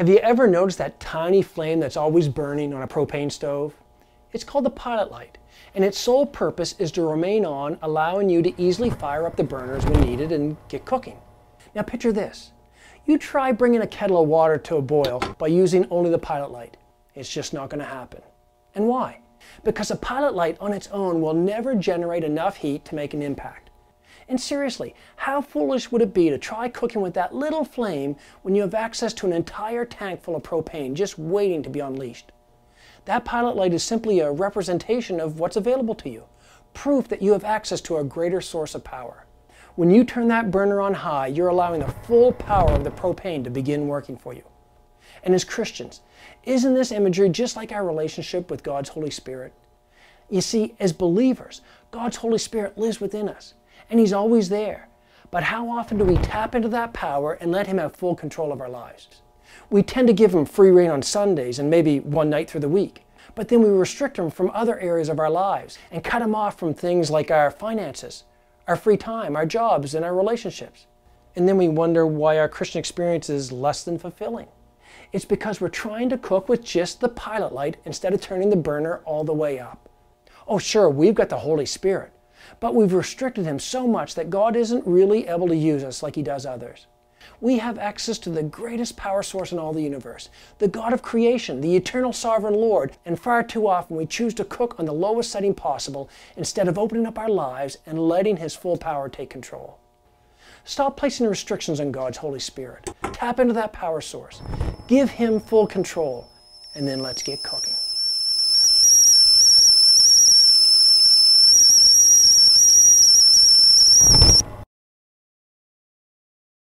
Have you ever noticed that tiny flame that's always burning on a propane stove? It's called the pilot light, and its sole purpose is to remain on, allowing you to easily fire up the burners when needed and get cooking. Now picture this. You try bringing a kettle of water to a boil by using only the pilot light. It's just not going to happen. And why? Because a pilot light on its own will never generate enough heat to make an impact. And seriously, how foolish would it be to try cooking with that little flame when you have access to an entire tank full of propane just waiting to be unleashed? That pilot light is simply a representation of what's available to you, proof that you have access to a greater source of power. When you turn that burner on high, you're allowing the full power of the propane to begin working for you. And as Christians, isn't this imagery just like our relationship with God's Holy Spirit? You see, as believers, God's Holy Spirit lives within us, and He's always there. But how often do we tap into that power and let Him have full control of our lives? We tend to give Him free rein on Sundays and maybe one night through the week, but then we restrict Him from other areas of our lives and cut Him off from things like our finances, our free time, our jobs, and our relationships. And then we wonder why our Christian experience is less than fulfilling. It's because we're trying to cook with just the pilot light instead of turning the burner all the way up. Oh sure, we've got the Holy Spirit, but we've restricted Him so much that God isn't really able to use us like He does others. We have access to the greatest power source in all the universe, the God of creation, the eternal sovereign Lord, and far too often we choose to cook on the lowest setting possible instead of opening up our lives and letting His full power take control. Stop placing restrictions on God's Holy Spirit. Tap into that power source. Give Him full control, and then let's get cooking.